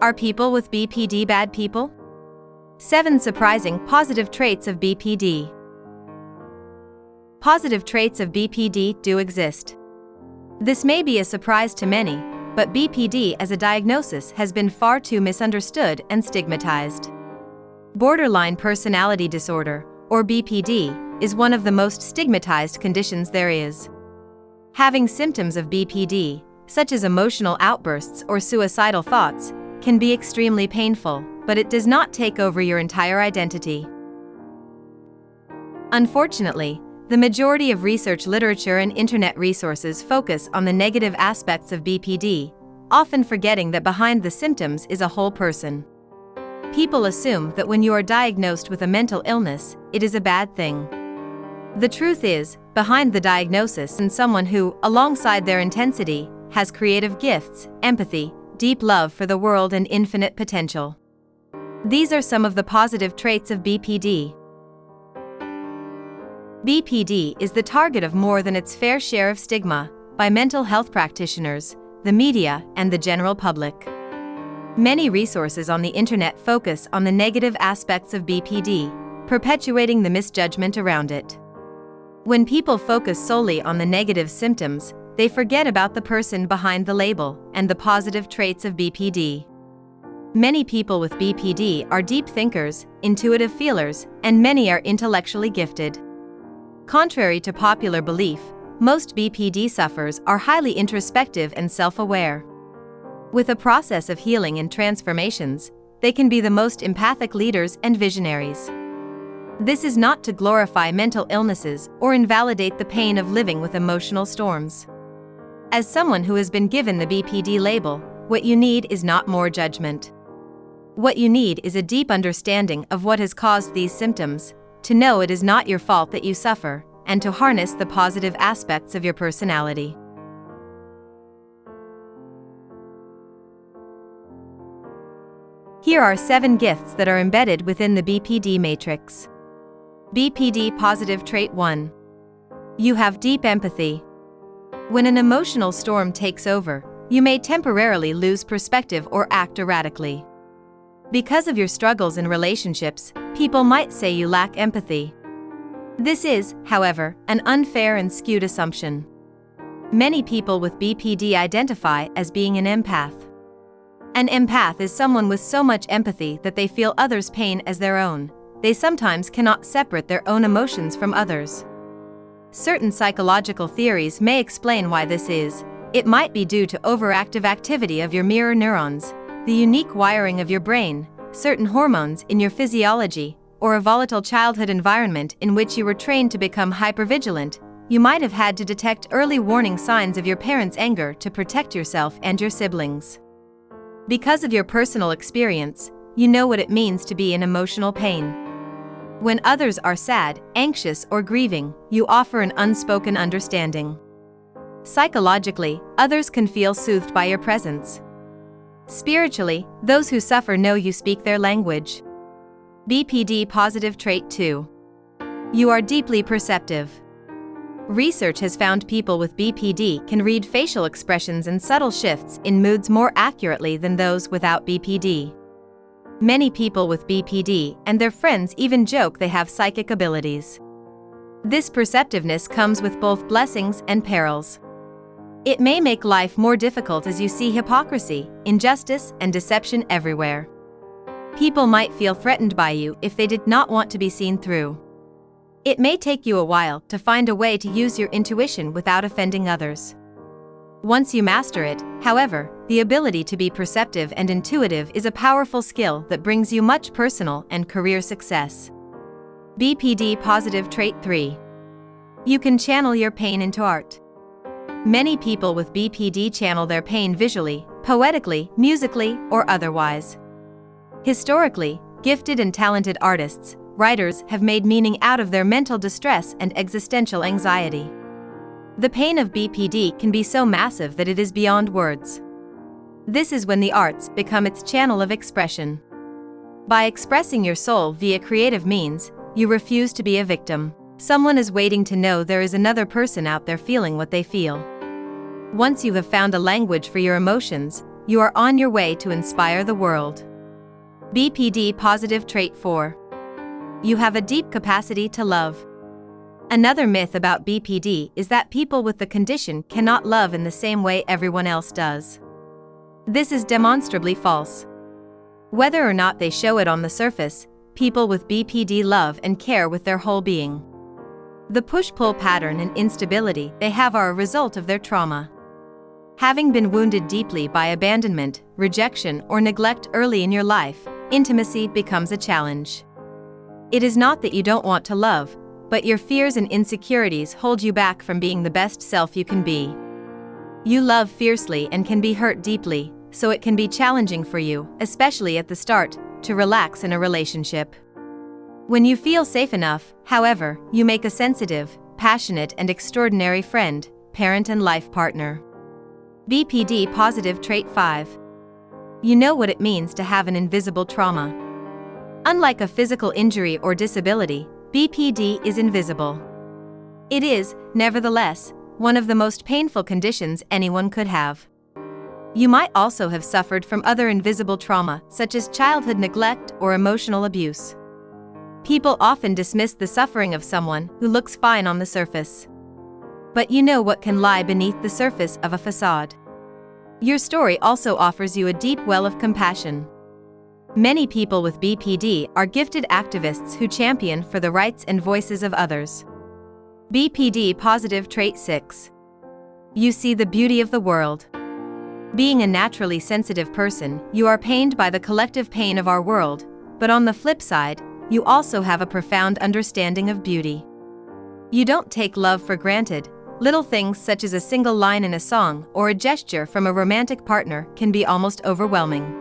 Are people with BPD bad people? 7 surprising positive traits of BPD. Positive traits of BPD do exist. This may be a surprise to many, but BPD as a diagnosis has been far too misunderstood and stigmatized. Borderline personality disorder, or BPD, is one of the most stigmatized conditions there is. Having symptoms of BPD, such as emotional outbursts or suicidal thoughts, can be extremely painful, but it does not take over your entire identity. Unfortunately, the majority of research literature and internet resources focus on the negative aspects of BPD, often forgetting that behind the symptoms is a whole person. People assume that when you are diagnosed with a mental illness, it is a bad thing. The truth is, behind the diagnosis is someone who, alongside their intensity, has creative gifts, empathy, deep love for the world and infinite potential. These are some of the positive traits of BPD. BPD is the target of more than its fair share of stigma by mental health practitioners, the media, and the general public. Many resources on the internet focus on the negative aspects of BPD, perpetuating the misjudgment around it. When people focus solely on the negative symptoms, they forget about the person behind the label and the positive traits of BPD. Many people with BPD are deep thinkers, intuitive feelers, and many are intellectually gifted. Contrary to popular belief, most BPD sufferers are highly introspective and self-aware. With a process of healing and transformations, they can be the most empathic leaders and visionaries. This is not to glorify mental illnesses or invalidate the pain of living with emotional storms. As someone who has been given the BPD label, what you need is not more judgment. What you need is a deep understanding of what has caused these symptoms, to know it is not your fault that you suffer, and to harness the positive aspects of your personality. Here are 7 gifts that are embedded within the BPD matrix. BPD positive trait 1. You have deep empathy. When an emotional storm takes over, you may temporarily lose perspective or act erratically. Because of your struggles in relationships, people might say you lack empathy. This is, however, an unfair and skewed assumption. Many people with BPD identify as being an empath. An empath is someone with so much empathy that they feel others' pain as their own. They sometimes cannot separate their own emotions from others. Certain psychological theories may explain why this is. It might be due to overactive activity of your mirror neurons, the unique wiring of your brain, certain hormones in your physiology, or a volatile childhood environment in which you were trained to become hypervigilant. You might have had to detect early warning signs of your parents' anger to protect yourself and your siblings. Because of your personal experience, you know what it means to be in emotional pain. When others are sad, anxious, or grieving, you offer an unspoken understanding. Psychologically, others can feel soothed by your presence. Spiritually, those who suffer know you speak their language. BPD positive trait 2. You are deeply perceptive. Research has found people with BPD can read facial expressions and subtle shifts in moods more accurately than those without BPD. Many people with BPD and their friends even joke they have psychic abilities. This perceptiveness comes with both blessings and perils. It may make life more difficult as you see hypocrisy, injustice, and deception everywhere. People might feel threatened by you if they did not want to be seen through. It may take you a while to find a way to use your intuition without offending others. Once you master it, however, the ability to be perceptive and intuitive is a powerful skill that brings you much personal and career success. BPD positive trait 3. You can channel your pain into art. Many people with BPD channel their pain visually, poetically, musically, or otherwise. Historically, gifted and talented artists, writers have made meaning out of their mental distress and existential anxiety. The pain of BPD can be so massive that it is beyond words. This is when the arts become its channel of expression. By expressing your soul via creative means, you refuse to be a victim. Someone is waiting to know there is another person out there feeling what they feel. Once you have found a language for your emotions, You are on your way to inspire the world. BPD Positive Trait 4. You have a deep capacity to love. Another myth about BPD is that people with the condition cannot love in the same way everyone else does. This is demonstrably false. Whether or not they show it on the surface, people with BPD love and care with their whole being. The push-pull pattern and instability they have are a result of their trauma. Having been wounded deeply by abandonment, rejection, or neglect early in your life, intimacy becomes a challenge. It is not that you don't want to love, but your fears and insecurities hold you back from being the best self you can be. You love fiercely and can be hurt deeply, so it can be challenging for you, especially at the start, to relax in a relationship. When you feel safe enough, however, you make a sensitive, passionate, and extraordinary friend, parent, and life partner. BPD Positive Trait 5. You know what it means to have an invisible trauma. Unlike a physical injury or disability, BPD is invisible. It is, nevertheless, one of the most painful conditions anyone could have. You might also have suffered from other invisible trauma, such as childhood neglect or emotional abuse. People often dismiss the suffering of someone who looks fine on the surface. But you know what can lie beneath the surface of a facade. Your story also offers you a deep well of compassion. Many people with BPD are gifted activists who champion for the rights and voices of others. BPD Positive Trait 6. You see the beauty of the world. Being a naturally sensitive person, you are pained by the collective pain of our world, but on the flip side, you also have a profound understanding of beauty. You don't take love for granted. Little things such as a single line in a song or a gesture from a romantic partner can be almost overwhelming.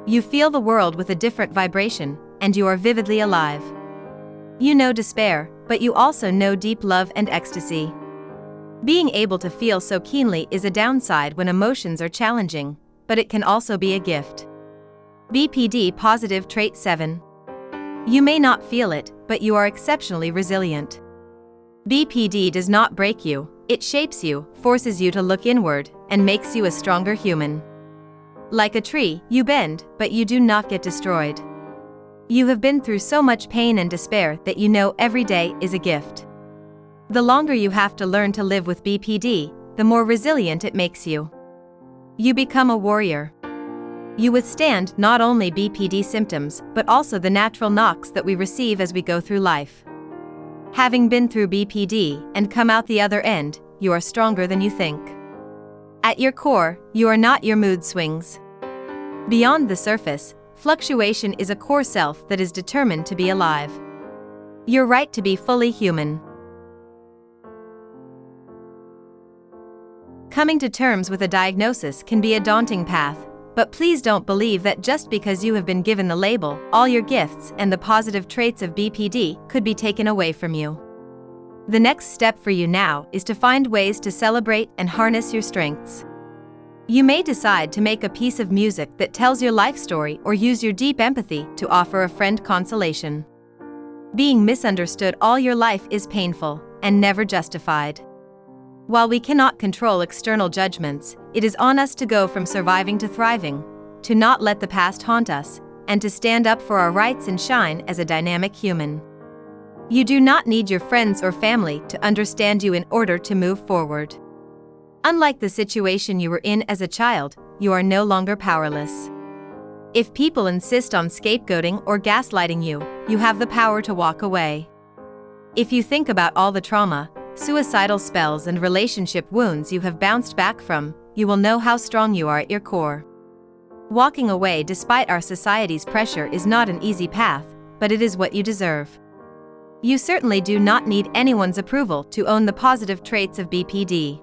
You feel the world with a different vibration, and you are vividly alive. You know despair, but you also know deep love and ecstasy. Being able to feel so keenly is a downside when emotions are challenging, but it can also be a gift. BPD Positive Trait 7. You may not feel it, but you are exceptionally resilient. BPD does not break you, it shapes you, forces you to look inward, and makes you a stronger human. Like a tree, you bend, but you do not get destroyed. You have been through so much pain and despair that you know every day is a gift. The longer you have to learn to live with BPD, the more resilient it makes you. You become a warrior. You withstand not only BPD symptoms but also the natural knocks that we receive as we go through life. Having been through BPD and come out the other end, you are stronger than you think. At your core, you are not your mood swings. Beyond the surface, fluctuation is a core self that is determined to be alive. Your right to be fully human. Coming to terms with a diagnosis can be a daunting path, but please don't believe that just because you have been given the label, all your gifts and the positive traits of BPD could be taken away from you. The next step for you now is to find ways to celebrate and harness your strengths. You may decide to make a piece of music that tells your life story or use your deep empathy to offer a friend consolation. Being misunderstood all your life is painful and never justified. While we cannot control external judgments, it is on us to go from surviving to thriving, to not let the past haunt us, and to stand up for our rights and shine as a dynamic human. You do not need your friends or family to understand you in order to move forward. Unlike the situation you were in as a child, you are no longer powerless. If people insist on scapegoating or gaslighting you, you have the power to walk away. If you think about all the trauma, suicidal spells and relationship wounds you have bounced back from, you will know how strong you are at your core. Walking away despite our society's pressure is not an easy path, but it is what you deserve. You certainly do not need anyone's approval to own the positive traits of BPD.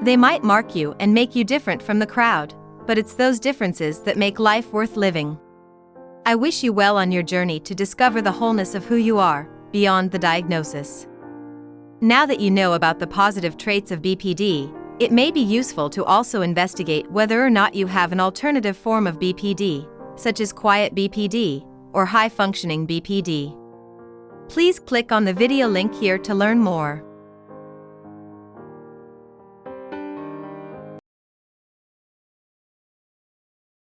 They might mark you and make you different from the crowd, but it's those differences that make life worth living. I wish you well on your journey to discover the wholeness of who you are, beyond the diagnosis. Now that you know about the positive traits of BPD, it may be useful to also investigate whether or not you have an alternative form of BPD, such as quiet BPD or high-functioning BPD. Please click on the video link here to learn more.